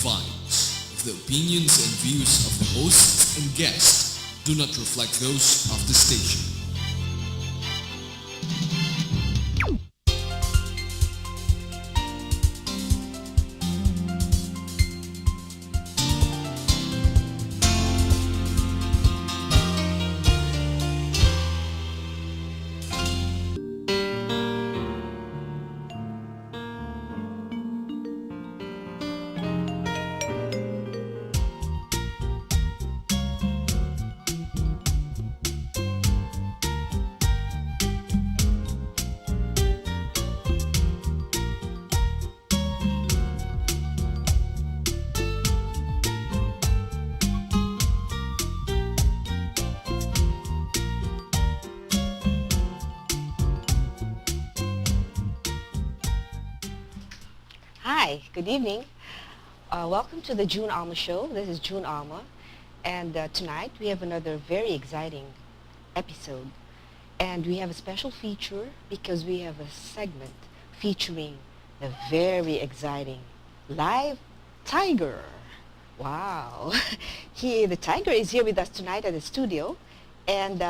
finds if the opinions and views of the hosts and guests do not reflect those of the station. Hi, good evening. Welcome to the June Alma Show. This is June Alma, and tonight we have another very exciting episode. And we have a special feature because we have a segment featuring the very exciting live tiger. Wow. The tiger is here with us tonight at the studio, and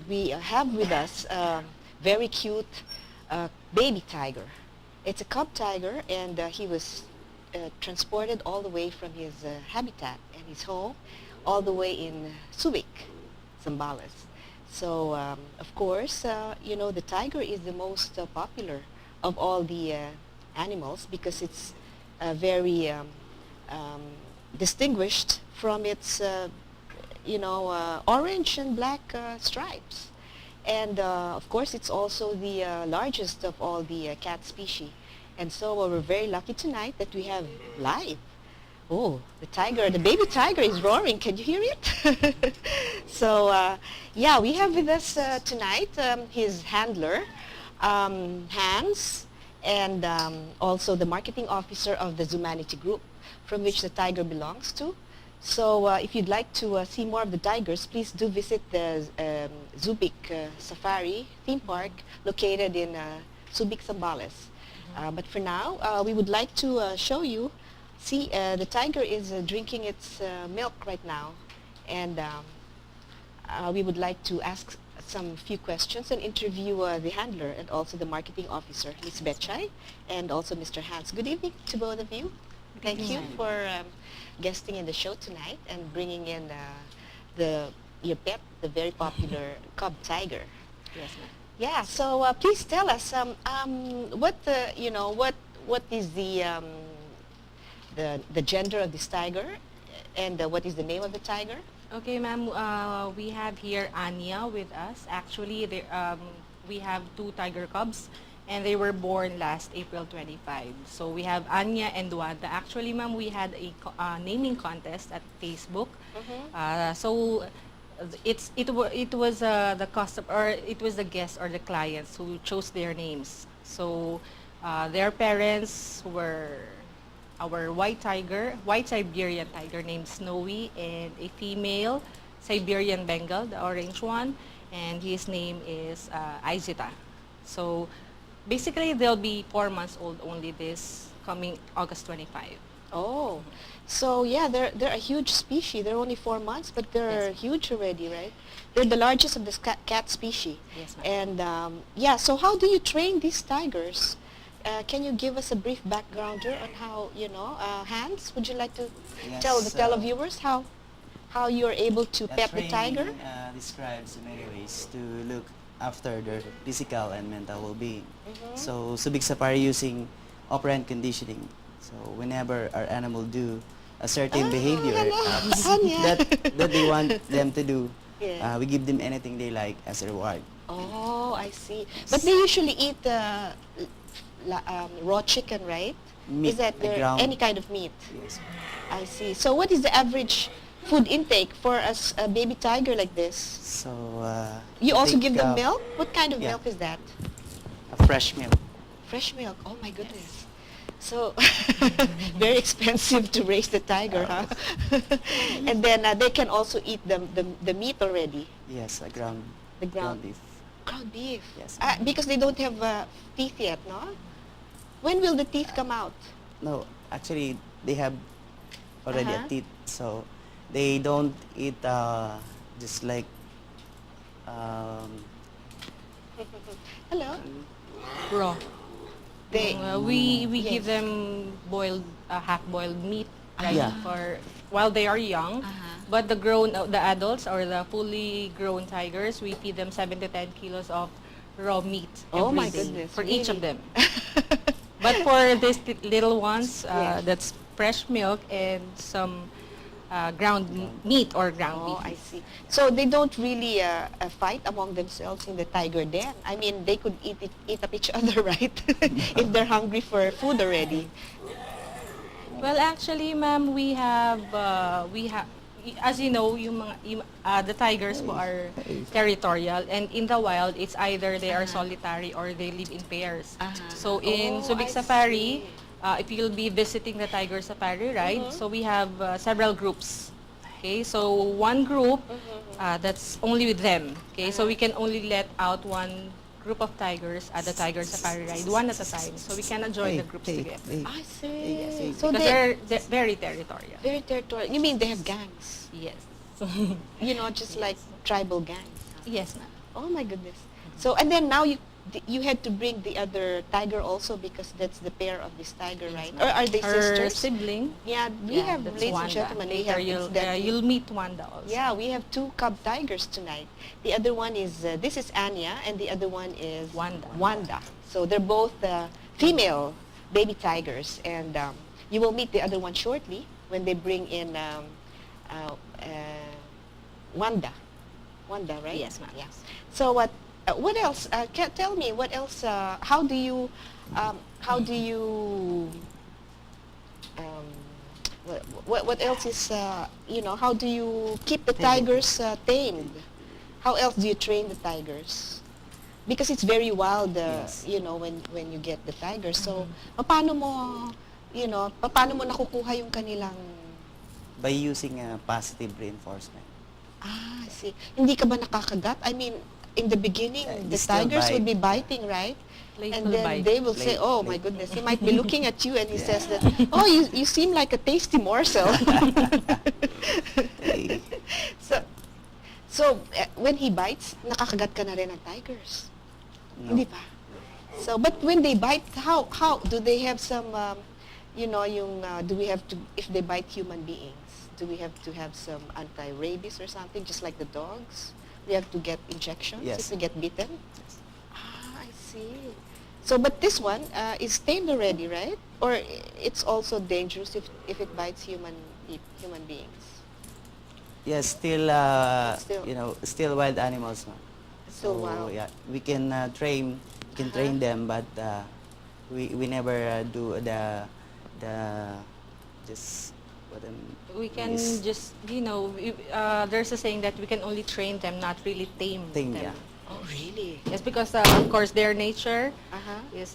we have with us a very cute baby tiger. It's a cub tiger, and he was transported all the way from his habitat and his home all the way in Subic, Zambales. So, of course, the tiger is the most popular of all the animals because it's very distinguished from its, orange and black stripes. And of course, it's also the largest of all the cat species. And so we're very lucky tonight that we have live. Oh, the baby tiger is roaring. Can you hear it? So, we have with us tonight his handler, Hans, and also the marketing officer of the Zumanity Group, from which the tiger belongs to. So if you'd like to see more of the tigers, please do visit the Subic Safari theme park located in Subic, Zambales. But for now, we would like to show you, the tiger is drinking its milk right now. And we would like to ask some few questions and interview the handler and also the marketing officer, Ms. Betchay, and also Mr. Hans. Good evening to both of you. Thank you for guesting in the show tonight and bringing in your pet, the very popular cub tiger. Yes, ma'am. Yeah. So please tell us what is the gender of this tiger, and what is the name of the tiger? Okay, ma'am. We have here Anya with us. Actually, we have two tiger cubs, and they were born last April 25. So we have Anya and Wanda. Actually, ma'am, we had a naming contest at Facebook. So it was the custom, or it was the guests or the clients who chose their names. So their parents were our white Siberian tiger named Snowy, and a female Siberian Bengal, the orange one, and his name is Izita. So basically, they'll be 4 months old only this coming August 25. Oh, so yeah, they're a huge species. They're only 4 months, but they're Yes. huge already, right? They're the largest of the cat species. Yes, ma'am. And so how do you train these tigers? Can you give us a brief backgrounder on how, Hans, would you like to tell the televiewers how you're able to pet the tiger? Describes many ways to look after their physical and mental well-being. So Subic Safari using operant conditioning. So whenever our animal do a certain behavior Anya. that they want them to do, Yeah. we give them anything they like as a reward. Oh, I see. But they usually eat raw chicken, right? Meat, Is that ground. any kind of meat? Yes. I see. So what is the average food intake for a baby tiger like this? So You I also think, give them milk? What kind of yeah. milk is that? a fresh milk. Fresh milk. Oh my goodness. So very expensive to raise the tiger, huh? And then they can also eat the meat already, Yes, a ground the ground beef. ground beef. Yes. Because they don't have teeth yet, no? When will the teeth come out? No, actually they have already Uh-huh. a teeth. So they don't eat just like um, Hello. Raw. They. We Yes. give them boiled half-boiled meat, right? Yeah. For while they are young. Uh-huh. But the adults or the fully grown tigers, we feed them 7 to 10 kilos of raw meat Oh every my day goodness. for each of really? them. But for these little ones, Yes. that's fresh milk and some ground meat or ground Oh, I beef. see. So they don't really fight among themselves in the tiger den. I mean, they could eat up each other, right? If they're hungry for food already. Well, actually, ma'am, we have, as you know, the tigers po are territorial, and in the wild, it's either they are solitary or they live in pairs. Uh-huh. So in Oh, Subic I Safari, see. if you'll be visiting the Tiger Safari ride, so we have several groups. Okay, so one group, that's only with them. Okay, so we can only let out one group of tigers at the Tiger Safari ride, one at a time. So we cannot join the groups together. I Yes, see. yes. So Because they're they're very territorial. very territorial. You mean they have gangs? Yes. You know, just like tribal gangs. Huh? Yes, ma'am. Oh my goodness. So and then now you had to bring the other tiger also because that's the pair of this tiger, right? Or are they Our sisters? sibling. Yeah, we have, that's ladies and Wanda. gentlemen, we Later have incidentally- you'll meet Wanda also. Yeah, we have two cub tigers tonight. The other one is, this is Anya, and the other one is Wanda. Wanda. So they're both female baby tigers, and you will meet the other one shortly when they bring in Wanda. Wanda, right? Yes, ma'am. Yeah. So what else? Tell me, what else? How do you, how do you? What else is, you know, how do you keep the tigers tamed? How else do you train the tigers? Because it's very wild, Yes. you know, when you get the tigers. So, paano mo, you know, paano mo nakukuha yung kanilang, by using positive reinforcement. I see. Hindi ka ba nakakagat? I mean, in the beginning, They the still tigers bite. would be biting, right? Playful And then bite. they will say, Play- oh my play- goodness, he might be looking at you and he says that, oh, you seem like a tasty morsel. They- so when he bites, nakakagat ka na rin ng tigers. no. Hindi ba? So, but when they bite, how do they have some, you know, do we have to, if they bite human beings, do we have to have some anti-rabies or something, just like the dogs? We have to get injections Yes. if we get bitten? Ah, I see. So, but this one is tamed already, right? Or it's also dangerous if it bites human beings? Yes, still, Still- you know, still wild animals. No? Still So, wild. yeah, we can train them, but we never do the just what We can is just, you know, there's a saying that we can only train them, not really tame Tame, them. yeah. Oh, really? Yes, because of course their nature Uh-huh. is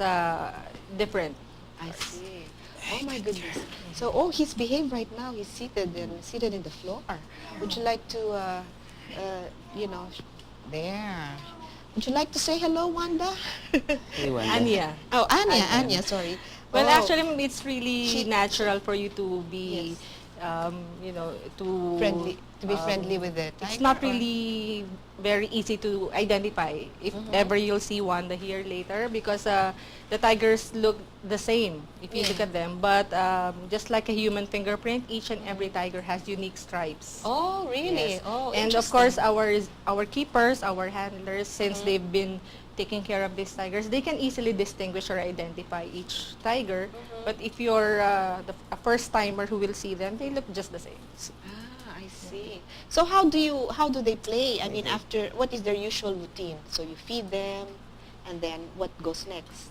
different. I see. Oh my goodness. So, he's behaved right now. He's seated in the floor. Would you like to, you know, there? Would you like to say hello, Wanda? Hey, Wanda. Anya. Oh, Anya, sorry. Well, Oh, actually, it's really She- natural for you to be, Yes. you know, to be friendly with the tiger. It's not or- really very easy to identify if ever you'll see Wanda here later because the tigers look the same if you look Yeah. at them. But just like a human fingerprint, each and every tiger has unique stripes. Oh, really? Yes. Oh, And of course, interesting. our keepers, our handlers, since they've been taking care of these tigers, they can easily distinguish or identify each tiger. But if you're a first timer who will see them, they look just the same. Ah, I see. So how do they play? I mean, after, what is their usual routine? So you feed them, and then what goes next?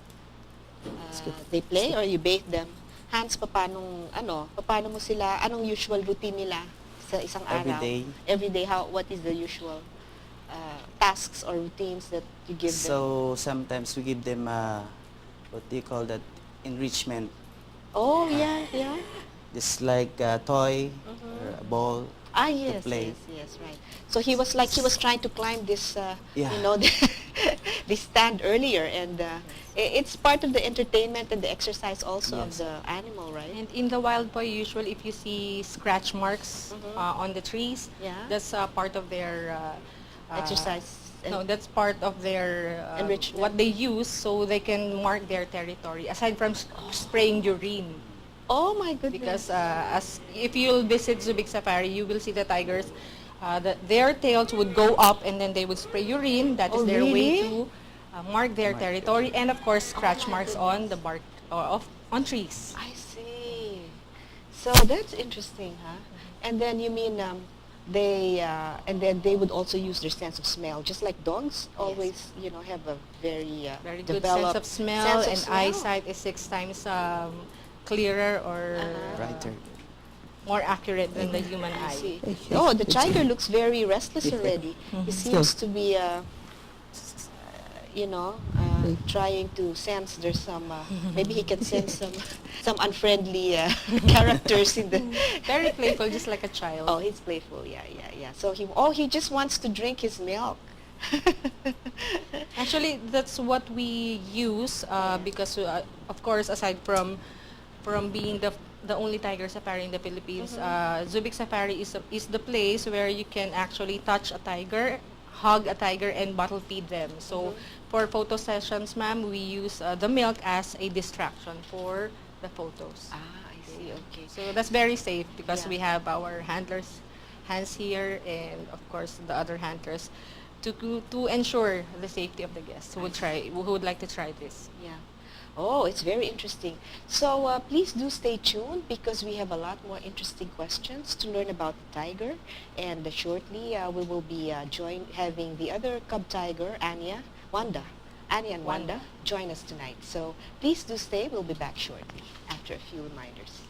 They play or you bathe them? Hans, paano mo sila, anong usual routine nila sa isang Every araw? day. Every day, what is the usual tasks or routines that you give them? So sometimes we give them what do you call that, enrichment, Oh, yeah. just like a toy or a ball. Ah, yes, play. yes, right. So he was trying to climb this, Yeah. you know, they stand earlier, and it's part of the entertainment and the exercise also of Yes. the animal, right? And in the wild po, usually if you see scratch marks on the trees, Yeah. that's part of their Exercise. No, that's part of their Enrichment. what they use so they can mark their territory. Aside from spraying urine, Oh my goodness. because as if you'll visit Zubik Safari, you will see the tigers. Their tails would go up and then they would spray urine. That is Oh, their way really? to mark their Mark territory, and of course scratch my marks on the bark on trees. I see. So that's interesting, huh? And then you mean and then they would also use their sense of smell, just like dogs always, have a very Very good sense developed of smell, sense of and smell. eyesight is 6 times clearer or Brighter. more accurate than the human I eye. see. Oh, the tiger looks very restless already. He seems to be, trying to sense there's some. Maybe he can sense some unfriendly characters in the. Very playful, just like a child. Oh, he's playful. Yeah. So he just wants to drink his milk. Actually, that's what we use because, of course, aside from being the only tiger safari in the Philippines, Zubik Safari is the place where you can actually touch a tiger, hug a tiger, and bottle feed them. So for photo sessions, ma'am, we use the milk as a distraction for the photos. Ah, I see. Okay. So that's very safe because Yeah. we have our handlers hands here, and of course the other handlers to ensure the safety of the guests who would like to try this. Yeah. Oh, it's very interesting. So please do stay tuned because we have a lot more interesting questions to learn about the tiger. And shortly we will be having the other cub tiger, Anya and Wanda, join us tonight. So please do stay. We'll be back shortly after a few reminders.